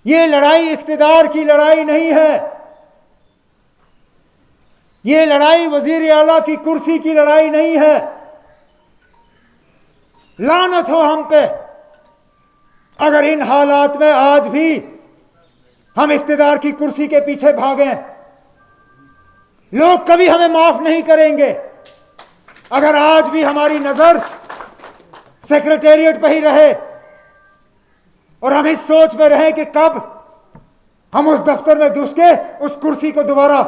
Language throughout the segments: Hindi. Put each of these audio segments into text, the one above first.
ये लड़ाई इख्तिदार की लड़ाई नहीं है, ये लड़ाई वजीर आला की कुर्सी की लड़ाई नहीं है। लानत हो हम पे अगर इन हालात में आज भी हम इख्तिदार की कुर्सी के पीछे भागें। लोग कभी हमें माफ नहीं करेंगे अगर आज भी हमारी नजर सेक्रेटेरिएट पर ही रहे और हम इस सोच में रहे कि कब हम उस दफ्तर में घुस के उस कुर्सी को दोबारा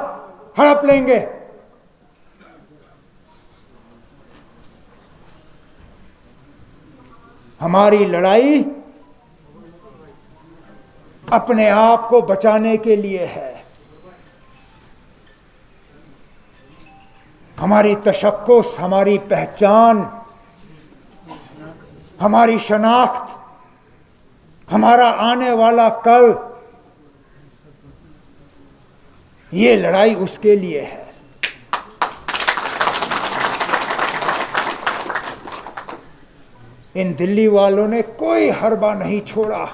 हड़प लेंगे। हमारी लड़ाई अपने आप को बचाने के लिए है। हमारी तशक्कुस, हमारी पहचान, हमारी शनाख्त, हमारा आने वाला कल, ये लड़ाई उसके लिए है। इन दिल्ली वालों ने कोई हरबा नहीं छोड़ा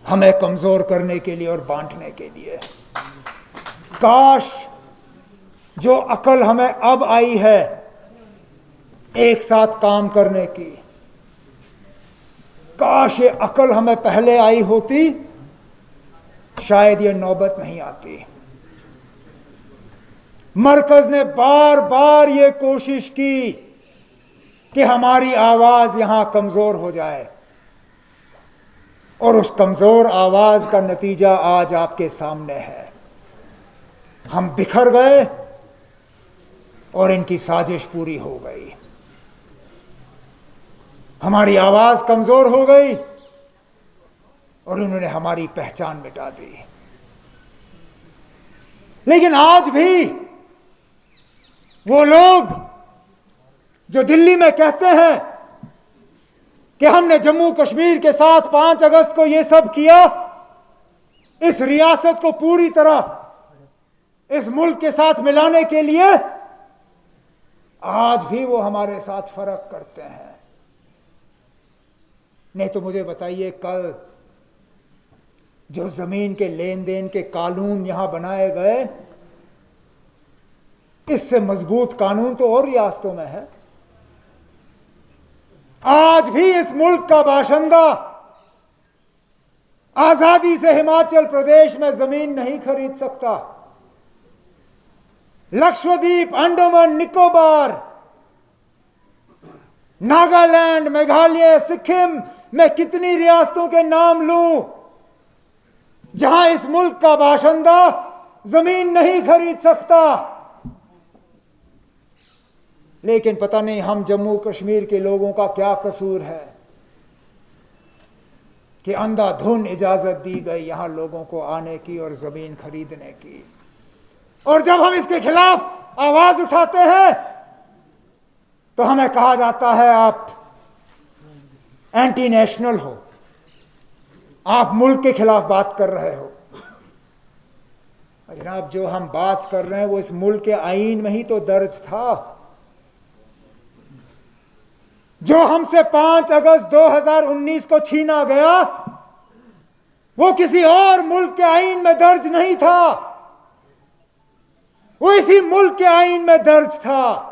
हमें कमजोर करने के लिए और बांटने के लिए। काश जो अकल हमें अब आई है एक साथ काम करने की, काश ये अकल हमें पहले आई होती, शायद ये नौबत नहीं आती। मरकज ने बार बार ये कोशिश की कि हमारी आवाज यहां कमजोर हो जाए और उस कमजोर आवाज का नतीजा आज आपके सामने है। हम बिखर गए और इनकी साजिश पूरी हो गई। हमारी आवाज कमजोर हो गई और उन्होंने हमारी पहचान मिटा दी। लेकिन आज भी वो लोग जो दिल्ली में कहते हैं कि हमने जम्मू कश्मीर के साथ 5 अगस्त को ये सब किया, इस रियासत को पूरी तरह इस मुल्क के साथ मिलाने के लिए, आज भी वो हमारे साथ फर्क करते हैं। नहीं तो मुझे बताइए, कल जो जमीन के लेन देन के कानून यहां बनाए गए, इससे मजबूत कानून तो और रियासतों में है। आज भी इस मुल्क का बाशिंदा आजादी से हिमाचल प्रदेश में जमीन नहीं खरीद सकता। लक्षद्वीप, अंडमान निकोबार, नागालैंड, मेघालय, सिक्किम में कितनी रियासतों के नाम लूं जहां इस मुल्क का बाशिंदा जमीन नहीं खरीद सकता। लेकिन पता नहीं हम जम्मू कश्मीर के लोगों का क्या कसूर है कि अंधाधुन इजाजत दी गई यहां लोगों को आने की और जमीन खरीदने की। और जब हम इसके खिलाफ आवाज उठाते हैं तो हमें कहा जाता है आप एंटी नेशनल हो, आप मुल्क के खिलाफ बात कर रहे हो। जनाब, जो हम बात कर रहे हैं वो इस मुल्क के आईन में ही तो दर्ज था। जो हमसे 5 अगस्त 2019 को छीना गया वो किसी और मुल्क के आईन में दर्ज नहीं था, वो इसी मुल्क के आईन में दर्ज था।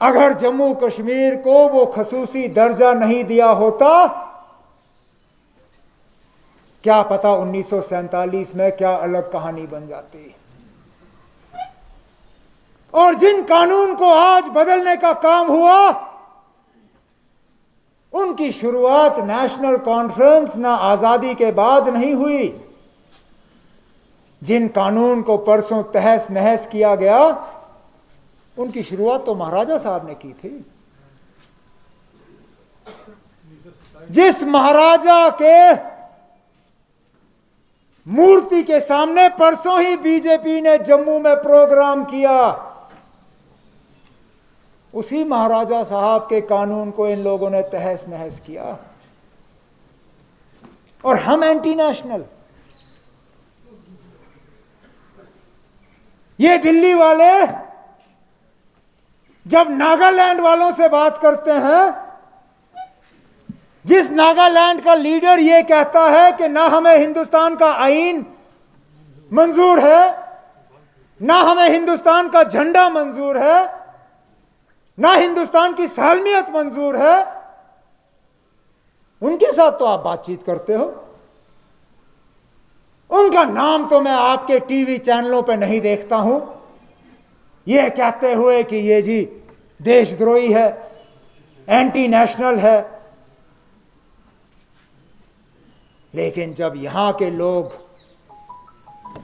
अगर जम्मू कश्मीर को वो खसूसी दर्जा नहीं दिया होता, क्या पता 1947 में क्या अलग कहानी बन जाती। और जिन कानून को आज बदलने का काम हुआ, उनकी शुरुआत नेशनल कॉन्फ्रेंस ना आजादी के बाद नहीं हुई। जिन कानून को परसों तहस नहस किया गया, उनकी शुरुआत तो महाराजा साहब ने की थी। जिस महाराजा के मूर्ति के सामने परसों ही बीजेपी ने जम्मू में प्रोग्राम किया, उसी महाराजा साहब के कानून को इन लोगों ने तहस नहस किया। और हम एंटी नेशनल। ये दिल्ली वाले जब नागालैंड वालों से बात करते हैं जिस नागालैंड का लीडर ये कहता है कि ना हमें हिंदुस्तान का आईन मंजूर है, ना हमें हिंदुस्तान का झंडा मंजूर है, ना हिंदुस्तान की सालमियत मंजूर है, उनके साथ तो आप बातचीत करते हो। उनका नाम तो मैं आपके टीवी चैनलों पे नहीं देखता हूं, ये कहते हुए कि ये जी देशद्रोही है, एंटी नेशनल है। लेकिन जब यहां के लोग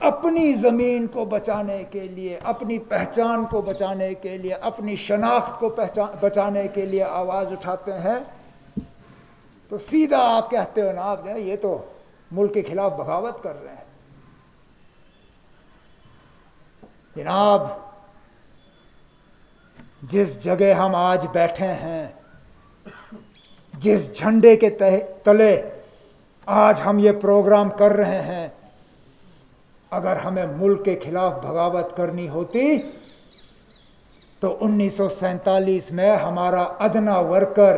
अपनी जमीन को बचाने के लिए, अपनी पहचान को बचाने के लिए, अपनी शनाख्त को बचाने के लिए आवाज उठाते हैं, तो सीधा आप कहते हो ना, आप ये तो मुल्क के खिलाफ बगावत कर रहे हैं। जनाब, जिस जगह हम आज बैठे हैं, जिस झंडे के तले आज हम ये प्रोग्राम कर रहे हैं, अगर हमें मुल्क के खिलाफ बगावत करनी होती तो 1947 में हमारा अदना वर्कर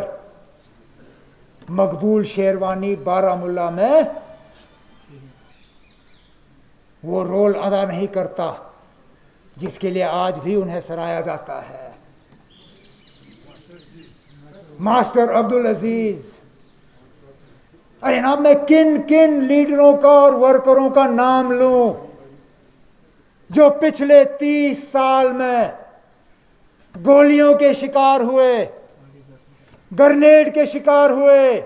मकबूल शेरवानी बारामुल्ला में वो रोल अदा नहीं करता जिसके लिए आज भी उन्हें सराहा जाता है। मास्टर अब्दुल अजीज, अरे ना, मैं किन किन लीडरों का और वर्करों का नाम लूं जो पिछले 30 साल में गोलियों के शिकार हुए, ग्रेनेड के शिकार हुए,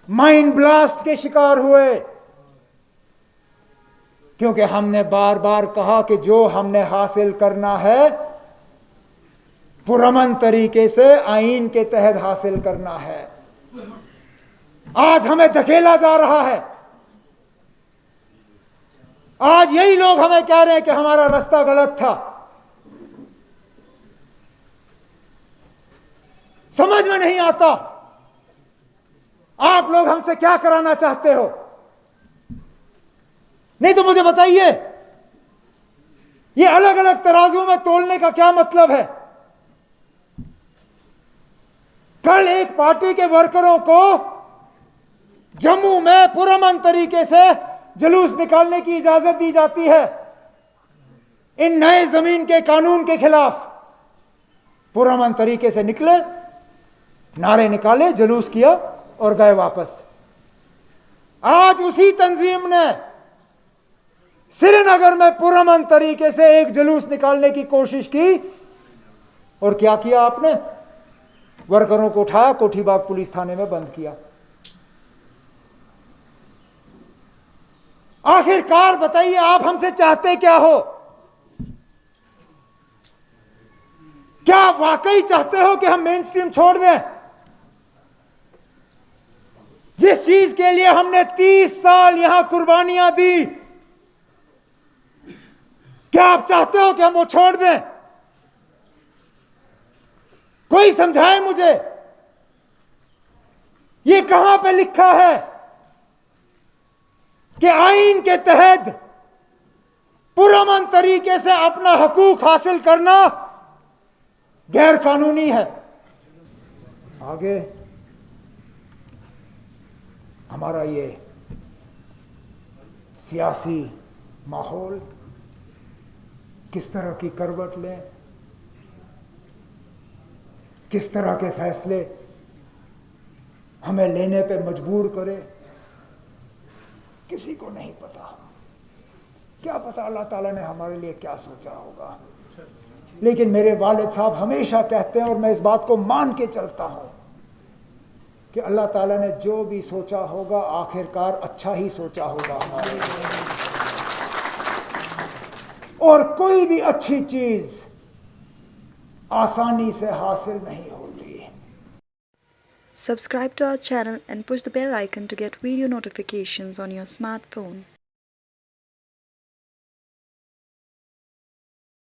माइन ब्लास्ट के शिकार हुए। क्योंकि हमने बार बार कहा कि जो हमने हासिल करना है पुरअमन तरीके से आईन के तहत हासिल करना है। आज हमें धकेला जा रहा है। आज यही लोग हमें कह रहे हैं कि हमारा रास्ता गलत था। समझ में नहीं आता आप लोग हमसे क्या कराना चाहते हो। नहीं तो मुझे बताइए, ये अलग अलग तराजू में तोलने का क्या मतलब है। कल एक पार्टी के वर्करों को जम्मू में पुरअमन तरीके से जुलूस निकालने की इजाजत दी जाती है इन नए जमीन के कानून के खिलाफ। पुरअमन तरीके से निकले, नारे निकाले, जुलूस किया और गए वापस। आज उसी तंजीम ने श्रीनगर में पुरअमन तरीके से एक जुलूस निकालने की कोशिश की और क्या किया आपने? वर्करों को उठाया, कोठीबाग पुलिस थाने में बंद किया। आखिरकार बताइए, आप हमसे चाहते क्या हो? क्या आप वाकई चाहते हो कि हम मेन स्ट्रीम छोड़ दें? जिस चीज के लिए हमने 30 साल यहां कुर्बानियां दी, क्या आप चाहते हो कि हम वो छोड़ दें? कोई समझाए मुझे, ये कहां पे लिखा है कि आईन के तहत पुरअमन तरीके से अपना हकूक हासिल करना गैर कानूनी है। आगे हमारा ये सियासी माहौल किस तरह की करवट ले, किस तरह के फैसले हमें लेने पे मजबूर करे, किसी को नहीं पता। क्या पता अल्लाह ताला ने हमारे लिए क्या सोचा होगा। लेकिन मेरे वालिद साहब हमेशा कहते हैं, और मैं इस बात को मान के चलता हूं, कि अल्लाह ताला ने जो भी सोचा होगा आखिरकार अच्छा ही सोचा होगा हमारे लिए, और कोई भी अच्छी चीज आसानी से हासिल नहीं होती। Subscribe to our channel and push the bell icon to get video notifications on your smartphone.